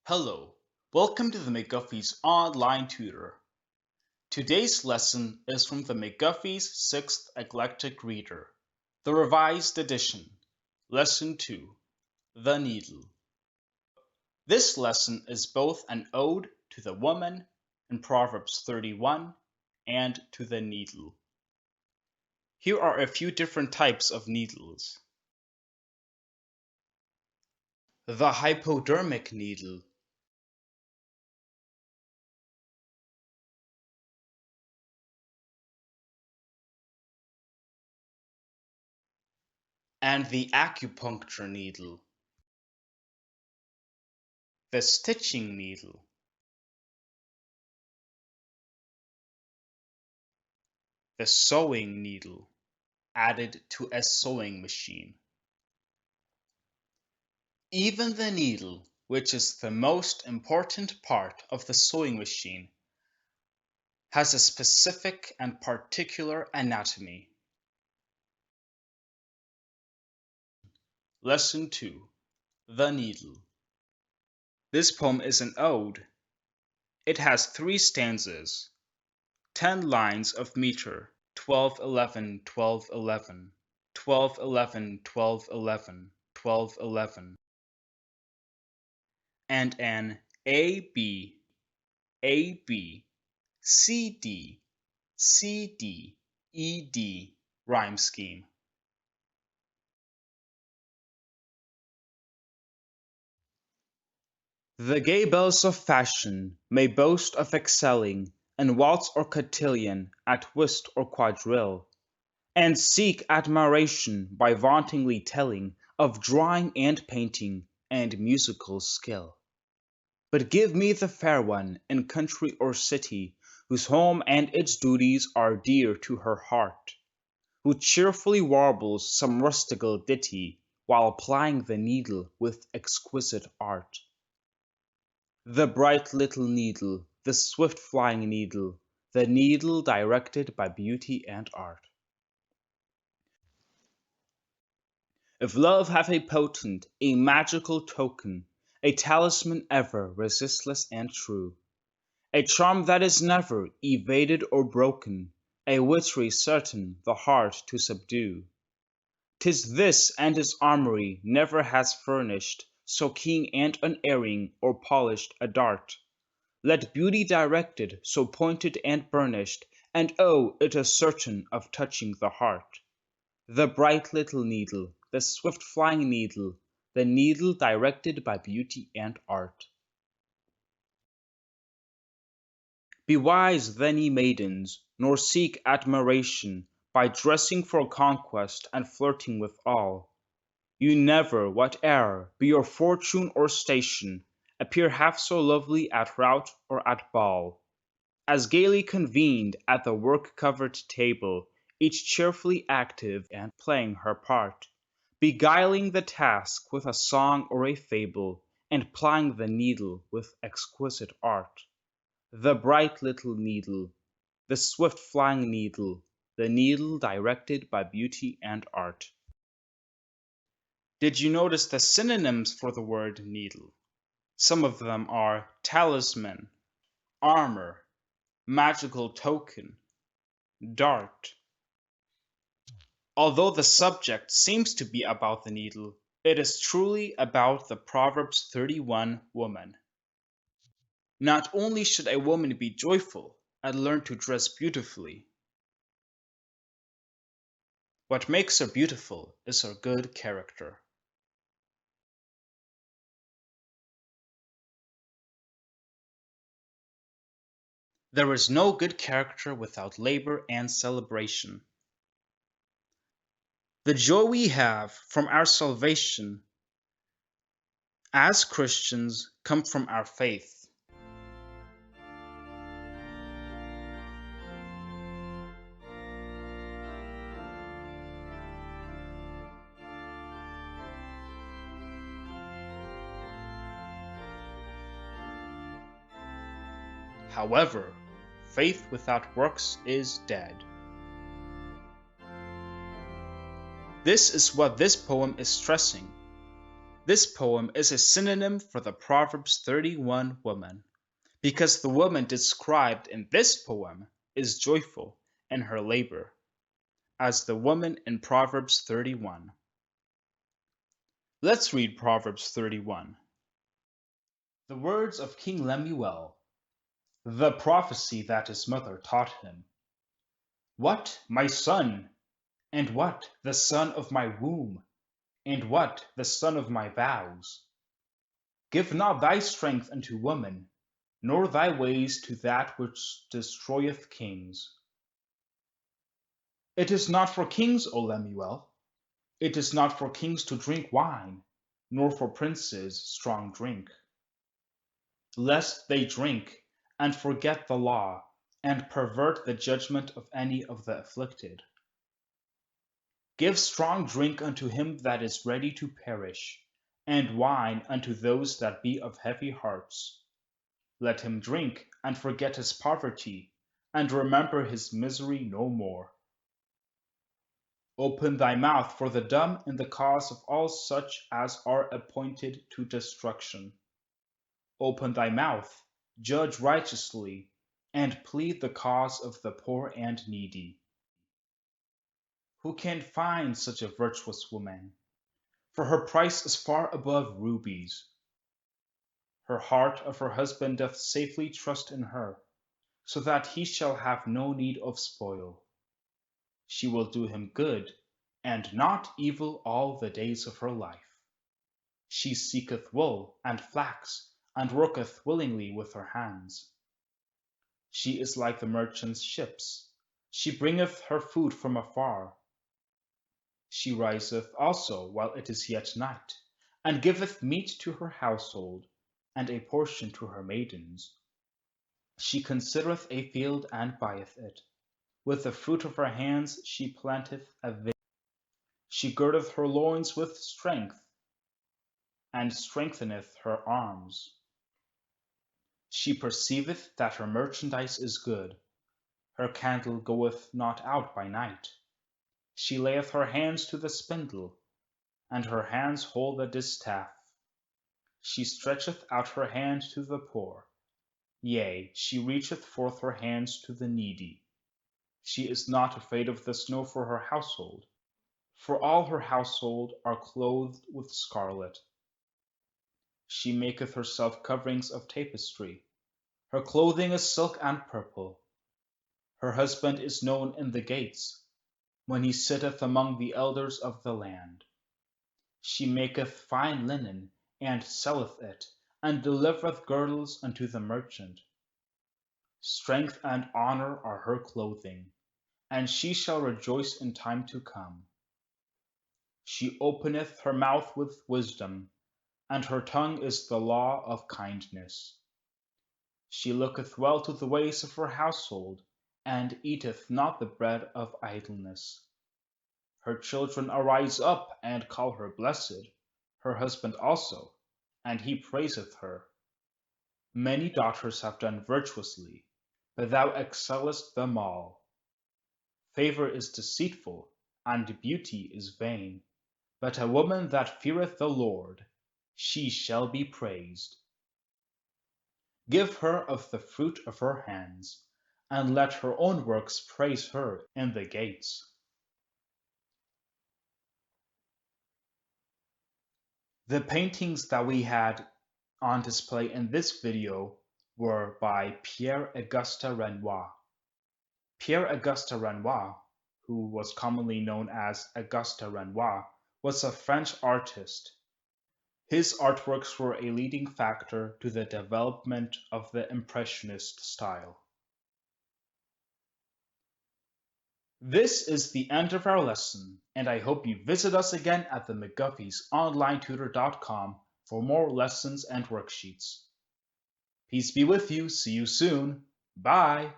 Hello, welcome to the McGuffey's online tutor. Today's lesson is from the McGuffey's 6th Eclectic Reader, the revised edition, Lesson 2, The Needle. This lesson is both an ode to the woman in Proverbs 31 and to the needle. Here are a few different types of needles. The hypodermic needle, and the acupuncture needle, the stitching needle, the sewing needle, added to a sewing machine. Even the needle, which is the most important part of the sewing machine, has a specific and particular anatomy. Lesson 2, The Needle. This poem is an ode. It has 3 stanzas, 10 lines of meter, 12-11, 12-11, 12-11, 12-11, 12-11, and an A-B, A-B, C-D, C-D, E-D rhyme scheme. The gay belles of fashion may boast of excelling in waltz or cotillion, at whist or quadrille, and seek admiration by vauntingly telling of drawing and painting and musical skill. But give me the fair one in country or city, whose home and its duties are dear to her heart, who cheerfully warbles some rustical ditty while plying the needle with exquisite art. The bright little needle, the swift flying needle, the needle directed by beauty and art. If love have a potent, a magical token, a talisman ever resistless and true, a charm that is never evaded or broken, a witchery certain the heart to subdue, 'tis this, and his armory never has furnished so keen and unerring or polished a dart. Let beauty directed so pointed and burnished, and oh, it is certain of touching the heart. The bright little needle, the swift flying needle, the needle directed by beauty and art. Be wise then, ye maidens, nor seek admiration by dressing for conquest and flirting with all. You never, whate'er be your fortune or station, appear half so lovely at rout or at ball, as gaily convened at the work-covered table, each cheerfully active and playing her part, beguiling the task with a song or a fable, and plying the needle with exquisite art. The bright little needle, the swift flying needle, the needle directed by beauty and art. Did you notice the synonyms for the word needle? Some of them are talisman, armor, magical token, dart. Although the subject seems to be about the needle, it is truly about the Proverbs 31 woman. Not only should a woman be joyful and learn to dress beautifully, what makes her beautiful is her good character. There is no good character without labor and celebration. The joy we have from our salvation as Christians comes from our faith. However, faith without works is dead. This is what this poem is stressing. This poem is a synonym for the Proverbs 31 woman, because the woman described in this poem is joyful in her labor, as the woman in Proverbs 31. Let's read Proverbs 31. The words of King Lemuel, the prophecy that his mother taught him. What, my son, and what, the son of my womb, and what, the son of my vows? Give not thy strength unto woman, nor thy ways to that which destroyeth kings. It is not for kings, O Lemuel, it is not for kings to drink wine, nor for princes strong drink, lest they drink and forget the law, and pervert the judgment of any of the afflicted. Give strong drink unto him that is ready to perish, and wine unto those that be of heavy hearts. Let him drink and forget his poverty, and remember his misery no more. Open thy mouth for the dumb in the cause of all such as are appointed to destruction. Open thy mouth, judge righteously, and plead the cause of the poor and needy. Who can find such a virtuous woman? For her price is far above rubies. Her heart of her husband doth safely trust in her, so that he shall have no need of spoil. She will do him good, and not evil all the days of her life. She seeketh wool and flax, and worketh willingly with her hands. She is like the merchant's ships. She bringeth her food from afar. She riseth also while it is yet night, and giveth meat to her household, and a portion to her maidens. She considereth a field and buyeth it. With the fruit of her hands she planteth a vineyard. She girdeth her loins with strength, and strengtheneth her arms. She perceiveth that her merchandise is good. Her candle goeth not out by night. She layeth her hands to the spindle, and her hands hold the distaff. She stretcheth out her hand to the poor. Yea, she reacheth forth her hands to the needy. She is not afraid of the snow for her household, for all her household are clothed with scarlet. She maketh herself coverings of tapestry. Her clothing is silk and purple. Her husband is known in the gates, when he sitteth among the elders of the land. She maketh fine linen, and selleth it, and delivereth girdles unto the merchant. Strength and honor are her clothing, and she shall rejoice in time to come. She openeth her mouth with wisdom, and her tongue is the law of kindness. She looketh well to the ways of her household, and eateth not the bread of idleness. Her children arise up and call her blessed, her husband also, and he praiseth her. Many daughters have done virtuously, but thou excellest them all. Favor is deceitful, and beauty is vain, but a woman that feareth the Lord, she shall be praised. Give her of the fruit of her hands, and let her own works praise her in the gates. The paintings that we had on display in this video were by Pierre-Auguste Renoir. Pierre-Auguste Renoir, who was commonly known as Auguste Renoir, was a French artist. His artworks were a leading factor to the development of the Impressionist style. This is the end of our lesson, and I hope you visit us again at the McGuffey's onlinetutor.com for more lessons and worksheets. Peace be with you. See you soon. Bye.